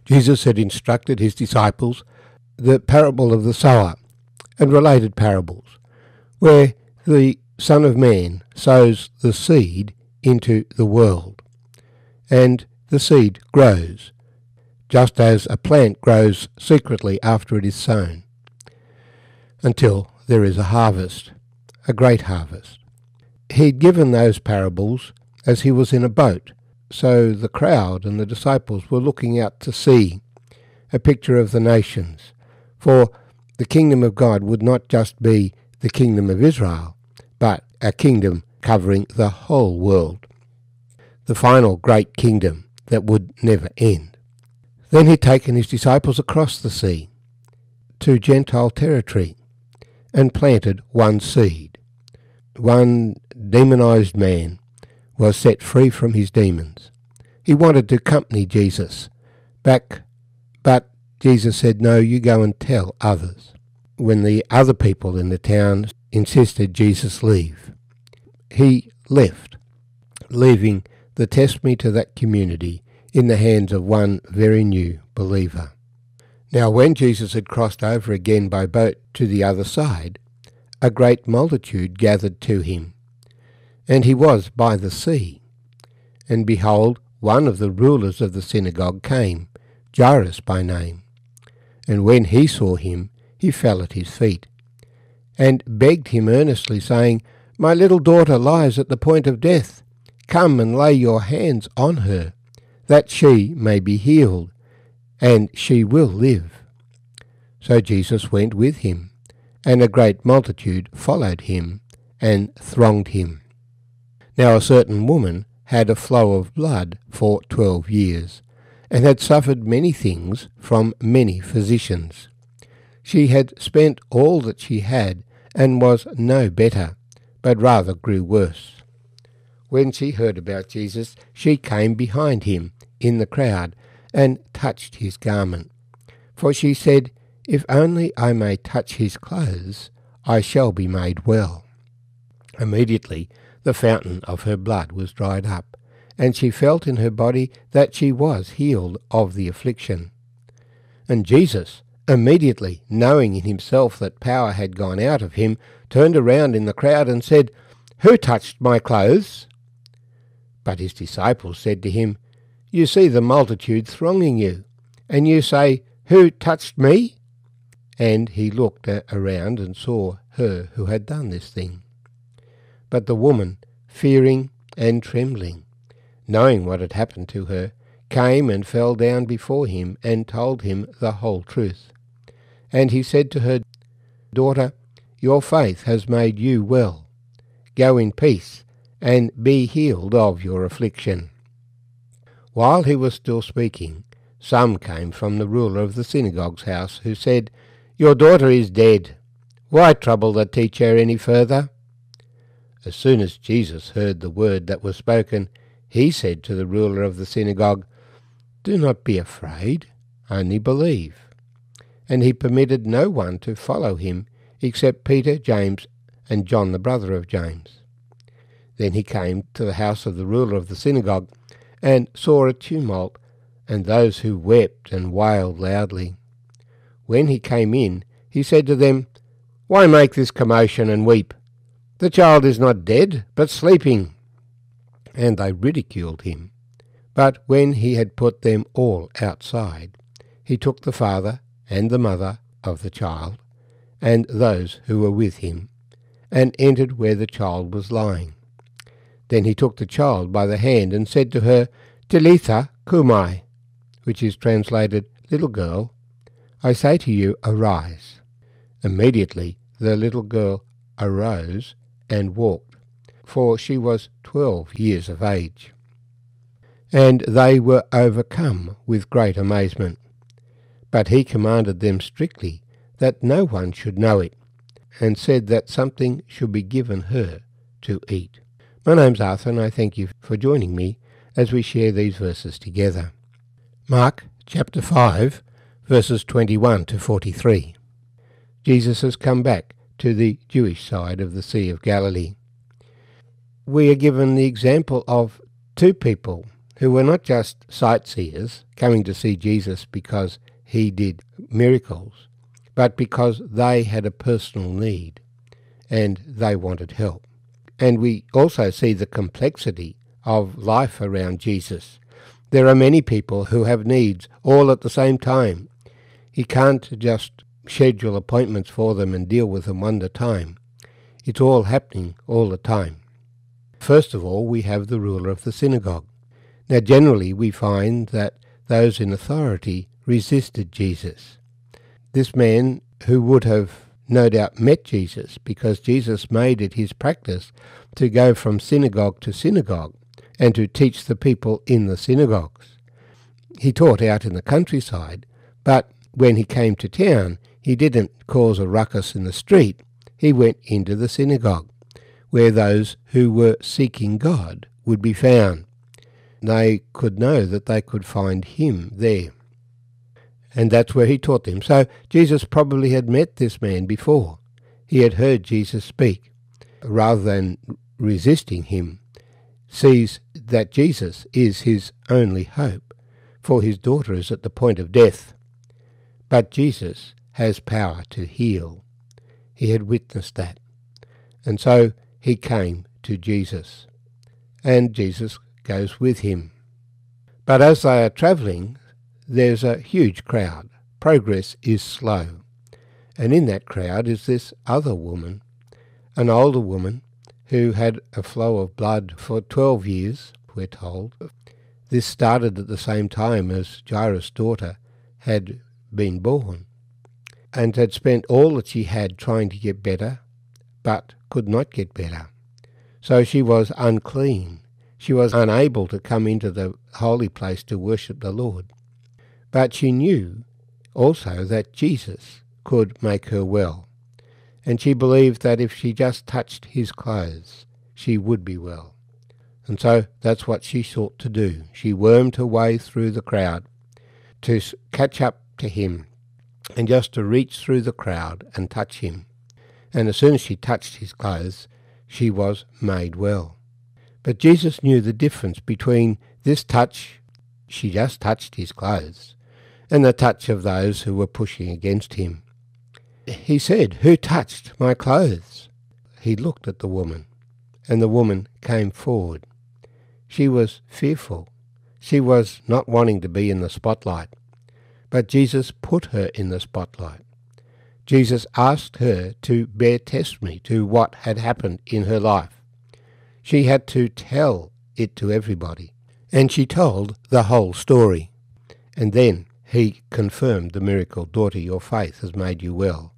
Jesus had instructed his disciples the parable of the sower and related parables, where the Son of Man sows the seed into the world, and the seed grows, just as a plant grows secretly after it is sown, until there is a harvest, a great harvest. He'd given those parables as he was in a boat, so the crowd and the disciples were looking out to sea, a picture of the nations, for the kingdom of God would not just be the kingdom of Israel, but a kingdom covering the whole world, the final great kingdom that would never end. Then he'd taken his disciples across the sea to Gentile territory and planted one seed. One demonized man was set free from his demons. He wanted to accompany Jesus back, but Jesus said, "No, you go and tell others." When the other people in the town insisted Jesus leave, he left, leaving the testimony to that community in the hands of one very new believer. Now when Jesus had crossed over again by boat to the other side, a great multitude gathered to him, and he was by the sea. And behold, one of the rulers of the synagogue came, Jairus by name. And when he saw him, he fell at his feet, and begged him earnestly, saying, "My little daughter lies at the point of death. Come and lay your hands on her, that she may be healed, and she will live." So Jesus went with him, and a great multitude followed him and thronged him. Now a certain woman had a flow of blood for 12 years, and had suffered many things from many physicians. She had spent all that she had, and was no better, but rather grew worse. When she heard about Jesus, she came behind him in the crowd, and touched his garment. For she said, "If only I may touch his clothes, I shall be made well." Immediately the fountain of her blood was dried up, and she felt in her body that she was healed of the affliction. And Jesus, immediately knowing in himself that power had gone out of him, turned around in the crowd and said, "Who touched my clothes?" But his disciples said to him, "You see the multitude thronging you, and you say, 'Who touched me?'" And he looked around and saw her who had done this thing. But the woman, fearing and trembling, knowing what had happened to her, came and fell down before him and told him the whole truth. And he said to her, "Daughter, your faith has made you well. Go in peace, and be healed of your affliction." While he was still speaking, some came from the ruler of the synagogue's house, who said, "Your daughter is dead. Why trouble the teacher any further?" As soon as Jesus heard the word that was spoken, he said to the ruler of the synagogue, "Do not be afraid, only believe." And he permitted no one to follow him except Peter, James, and John the brother of James. Then he came to the house of the ruler of the synagogue, and saw a tumult, and those who wept and wailed loudly. When he came in, he said to them, "Why make this commotion and weep? The child is not dead, but sleeping." And they ridiculed him. But when he had put them all outside, he took the father and the mother of the child, and those who were with him, and entered where the child was lying. Then he took the child by the hand and said to her, "Talitha cumi," which is translated, "Little girl, I say to you, arise." Immediately the little girl arose and walked, for she was 12 years of age. And they were overcome with great amazement. But he commanded them strictly that no one should know it, and said that something should be given her to eat. My name's Arthur, and I thank you for joining me as we share these verses together. Mark chapter 5, verses 21 to 43. Jesus has come back to the Jewish side of the Sea of Galilee. We are given the example of two people who were not just sightseers coming to see Jesus because he did miracles, but because they had a personal need and they wanted help. And we also see the complexity of life around Jesus. There are many people who have needs all at the same time. He can't just schedule appointments for them and deal with them one at a time. It's all happening all the time. First of all, we have the ruler of the synagogue. Now, generally, we find that those in authority resisted Jesus. This man, who would have no doubt met Jesus because Jesus made it his practice to go from synagogue to synagogue and to teach the people in the synagogues. He taught out in the countryside, but when he came to town, he didn't cause a ruckus in the street. He went into the synagogue, where those who were seeking God would be found. They could know that they could find him there. And that's where he taught them. So Jesus probably had met this man before. He had heard Jesus speak. Rather than resisting him, sees that Jesus is his only hope, for his daughter is at the point of death. But Jesus has power to heal. He had witnessed that. And so he came to Jesus. And Jesus goes with him. But as they are travelling, there's a huge crowd. Progress is slow. And in that crowd is this other woman, an older woman, who had a flow of blood for 12 years, we're told. This started at the same time as Jairus' daughter had been born, and had spent all that she had trying to get better, but could not get better. So she was unclean. She was unable to come into the holy place to worship the Lord. But she knew also that Jesus could make her well, and she believed that if she just touched his clothes, she would be well. And so that's what she sought to do. She wormed her way through the crowd to catch up to him, and just to reach through the crowd and touch him. And as soon as she touched his clothes, she was made well. But Jesus knew the difference between this touch, she just touched his clothes, and the touch of those who were pushing against him. He said, "Who touched my clothes?" He looked at the woman, and the woman came forward. She was fearful. She was not wanting to be in the spotlight. But Jesus put her in the spotlight. Jesus asked her to bear testimony to what had happened in her life. She had to tell it to everybody. And she told the whole story. And then he confirmed the miracle. "Daughter, your faith has made you well.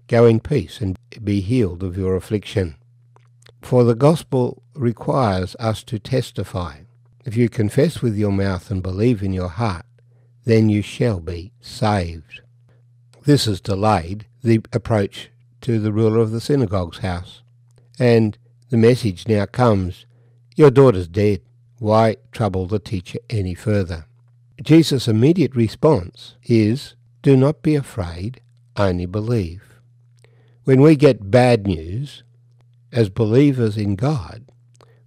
Go in peace and be healed of your affliction." For the gospel requires us to testify. If you confess with your mouth and believe in your heart, then you shall be saved. This has delayed the approach to the ruler of the synagogue's house. And the message now comes, "Your daughter's dead. Why trouble the teacher any further?" Jesus' immediate response is, "Do not be afraid, only believe." When we get bad news, as believers in God,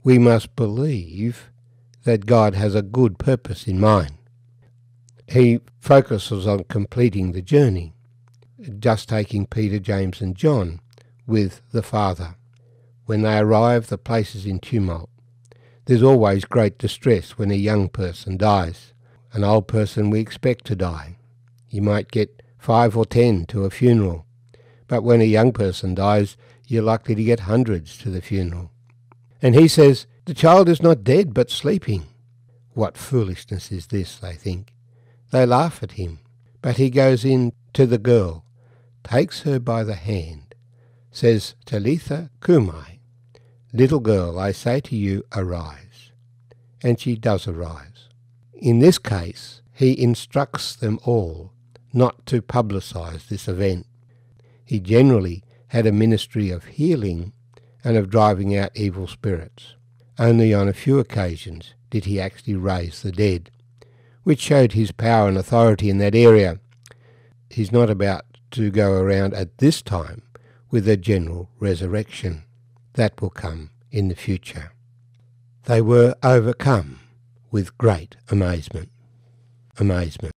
we must believe that God has a good purpose in mind. He focuses on completing the journey, just taking Peter, James and John with the Father. When they arrive, the place is in tumult. There's always great distress when a young person dies. An old person we expect to die. You might get 5 or 10 to a funeral, but when a young person dies, you're likely to get hundreds to the funeral. And he says, "The child is not dead, but sleeping." What foolishness is this, they think. They laugh at him, but he goes in to the girl, takes her by the hand, says, "Talitha cumi," "Little girl, I say to you, arise." And she does arise. In this case, he instructs them all not to publicise this event. He generally had a ministry of healing and of driving out evil spirits. Only on a few occasions did he actually raise the dead, which showed his power and authority in that area. He's not about to go around at this time with a general resurrection. That will come in the future. They were overcome with great amazement. Amazement.